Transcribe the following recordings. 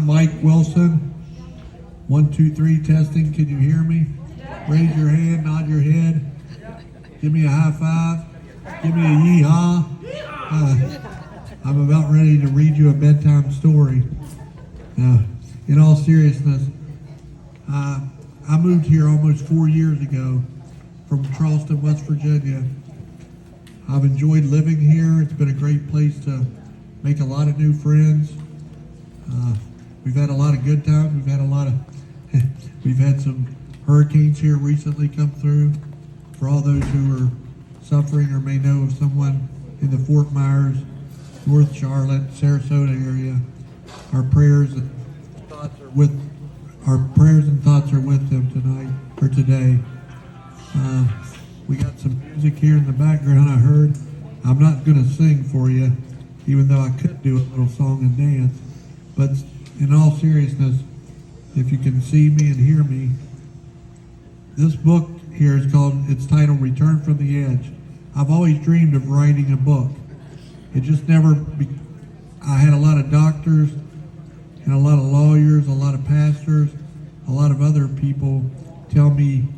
Mike Wilson. 1, 2, 3 testing. Can you hear me? Raise your hand, nod your head. Give me a high five. Give me a yeehaw. I'm about ready to read you a bedtime story. In all seriousness, I moved here almost 4 years ago from Charleston, West Virginia. I've enjoyed living here. It's been a great place to make a lot of new friends. We've had a lot of good times. We've had some hurricanes here recently come through. For all those who are suffering or may know of someone in the Fort Myers, North Charlotte, Sarasota area, our prayers and thoughts are with them tonight or today. We got some music here in the background. I heard. I'm not going to sing for you, even though I could do a little song and dance. But in all seriousness, if you can see me and hear me, this book here it's titled Return from the Edge. I've always dreamed of writing a book. It just I had a lot of doctors and a lot of lawyers, a lot of pastors, a lot of other people tell me,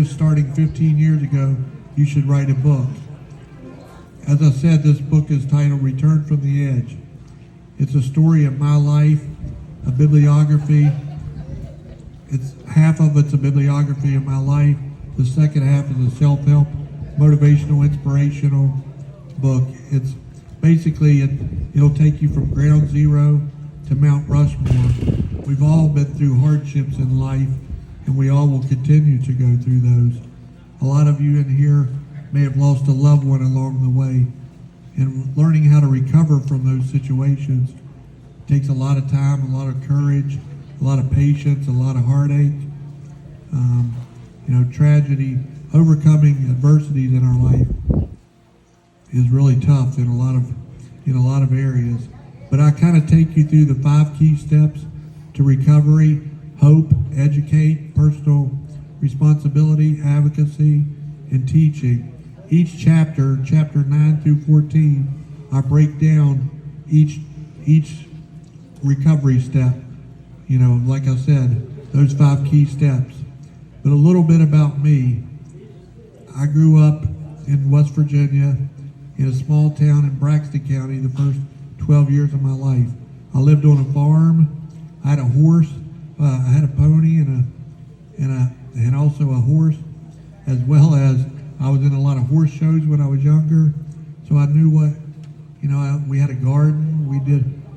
starting 15 years ago, you should write a book. As I said, this book is titled Return from the Edge. It's a story of my life, a bibliography. Half of it's a bibliography of my life. The second half is a self-help, motivational, inspirational book. It's basically, it'll take you from ground zero to Mount Rushmore. We've all been through hardships in life, and we all will continue to go through those. A lot of you in here may have lost a loved one along the way, and learning how to recover from those situations takes a lot of time, a lot of courage, a lot of patience, a lot of heartache. Tragedy, overcoming adversities in our life is really tough in a lot of areas. But I kind of take you through the 5 key steps to recovery: hope, educate, personal responsibility, advocacy, and teaching. Each chapter 9 through 14, I break down each recovery step. Like I said, those 5 key steps. But a little bit about me. I grew up in West Virginia in a small town in Braxton County the first 12 years of my life. I lived on a farm. I had a horse. I had a pony and also a horse, as well as I was in a lot of horse shows when I was younger. So I knew we had a garden.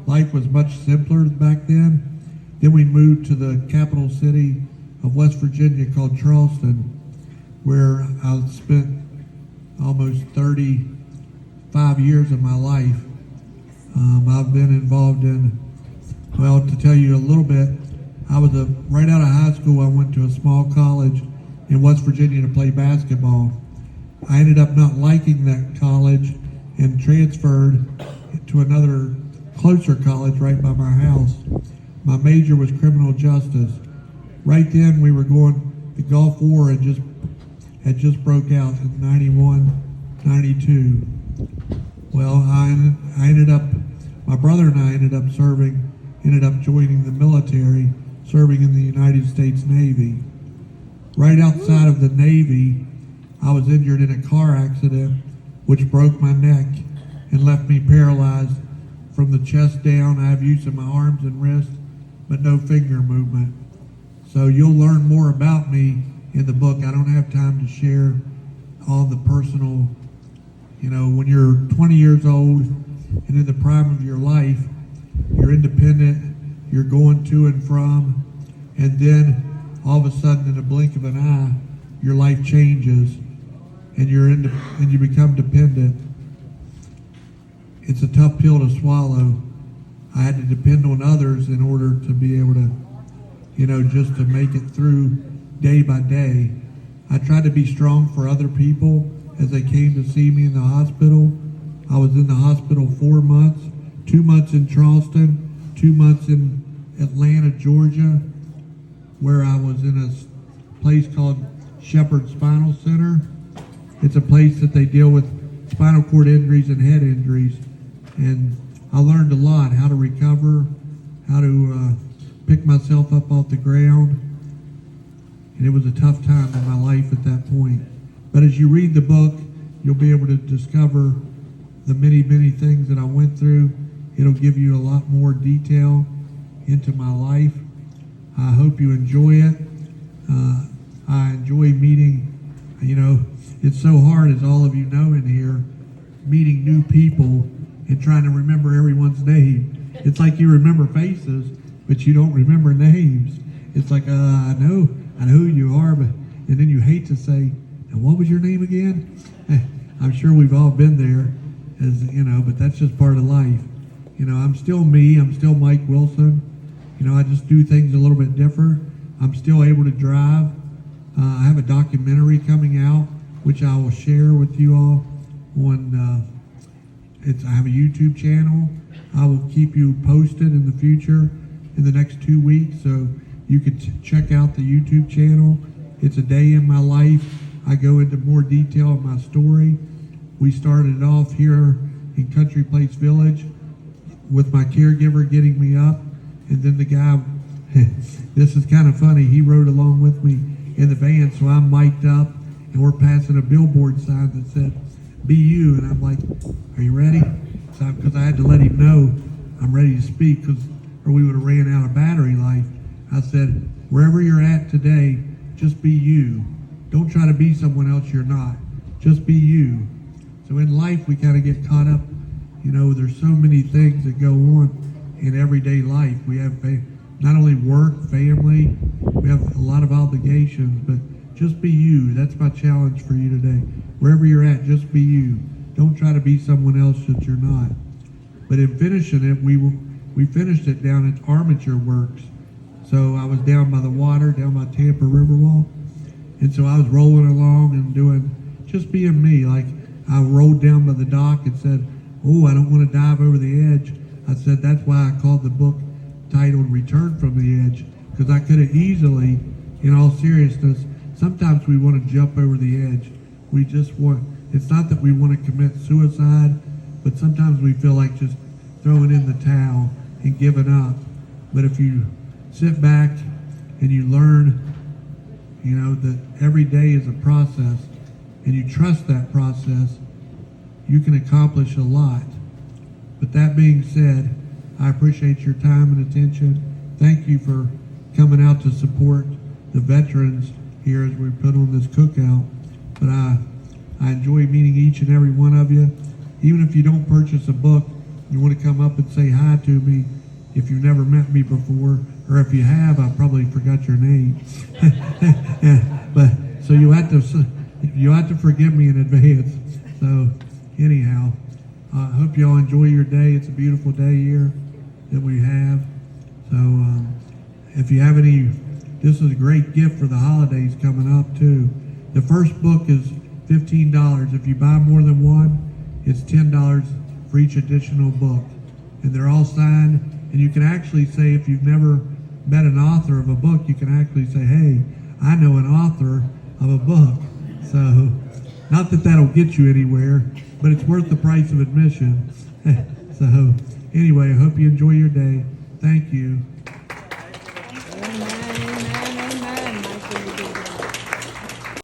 Life was much simpler back then. Then we moved to the capital city of West Virginia called Charleston, where I spent almost 35 years of my life. I've been involved to tell you a little bit, right out of high school, I went to a small college in West Virginia to play basketball. I ended up not liking that college and transferred to another closer college right by my house. My major was criminal justice. Right then the Gulf War had just broke out in 91, 92. Well, my brother and I ended up joining the military, serving in the United States Navy. Right outside of the Navy, I was injured in a car accident which broke my neck and left me paralyzed from the chest down. I have use of my arms and wrists, but no finger movement. So you'll learn more about me in the book. I don't have time to share all the personal, when you're 20 years old and in the prime of your life, you're independent, you're going to and from, and then all of a sudden in a blink of an eye, your life changes and you become dependent. It's a tough pill to swallow. I had to depend on others in order to be able to, just to make it through day by day. I tried to be strong for other people as they came to see me in the hospital. I was in the hospital 4 months, 2 months in Charleston, 2 months in Atlanta, Georgia, where I was in a place called Shepherd Spinal Center. It's a place that they deal with spinal cord injuries and head injuries. And I learned a lot, how to recover, how to pick myself up off the ground, and it was a tough time in my life at that point. But as you read the book, you'll be able to discover the many, many things that I went through. It'll give you a lot more detail into my life. I hope you enjoy it. I enjoy meeting, it's so hard, as all of you know in here, meeting new people and trying to remember everyone's name. It's like you remember faces, but you don't remember names. It's like, I know who you are, and then you hate to say, and what was your name again? I'm sure we've all been there, but that's just part of life. I'm still me. I'm still Mike Wilson. I just do things a little bit different. I'm still able to drive. I have a documentary coming out, which I will share with you all on, I have a YouTube channel. I will keep you posted in the future in the next 2 weeks, so you can check out the YouTube channel. It's a day in my life. I go into more detail of my story. We started off here in Country Place Village with my caregiver getting me up, and then the guy, this is kind of funny, he rode along with me in the van, so I'm mic'd up, and we're passing a billboard sign that said, "Be you," and I'm like, "Are you ready?" So, because I had to let him know I'm ready to speak, or we would have ran out of battery life. I said, "Wherever you're at today, just be you. Don't try to be someone else you're not. Just be you." So in life, we kind of get caught up. There's so many things that go on in everyday life. We have not only work, family, we have a lot of obligations, but just be you. That's my challenge for you today. Wherever you're at, just be you. Don't try to be someone else that you're not. But in finishing it, we finished it down at Armature Works. So I was down by the water, down by Tampa Riverwalk. And so I was rolling along and just being me. Like, I rolled down by the dock and said, "Oh, I don't want to dive over the edge." I said, that's why I called the book titled Return from the Edge, because I could have easily, in all seriousness, sometimes we want to jump over the edge. It's not that we want to commit suicide, but sometimes we feel like just throwing in the towel and giving up. But if you sit back and you learn, that every day is a process, and you trust that process, you can accomplish a lot. But that being said, I appreciate your time and attention. Thank you for coming out to support the veterans here as we put on this cookout. But I enjoy meeting each and every one of you. Even if you don't purchase a book, you want to come up and say hi to me if you've never met me before, or if you have, I probably forgot your name. But so you have to forgive me in advance. So anyhow, I hope you all enjoy your day. It's a beautiful day here that we have. So if you have this is a great gift for the holidays coming up too. The first book is $15. If you buy more than one, it's $10 for each additional book. And they're all signed. And you can actually say, if you've never met an author of a book, you can actually say, "Hey, I know an author of a book." So, not that that'll get you anywhere, but it's worth the price of admission. So, anyway, I hope you enjoy your day. Thank you.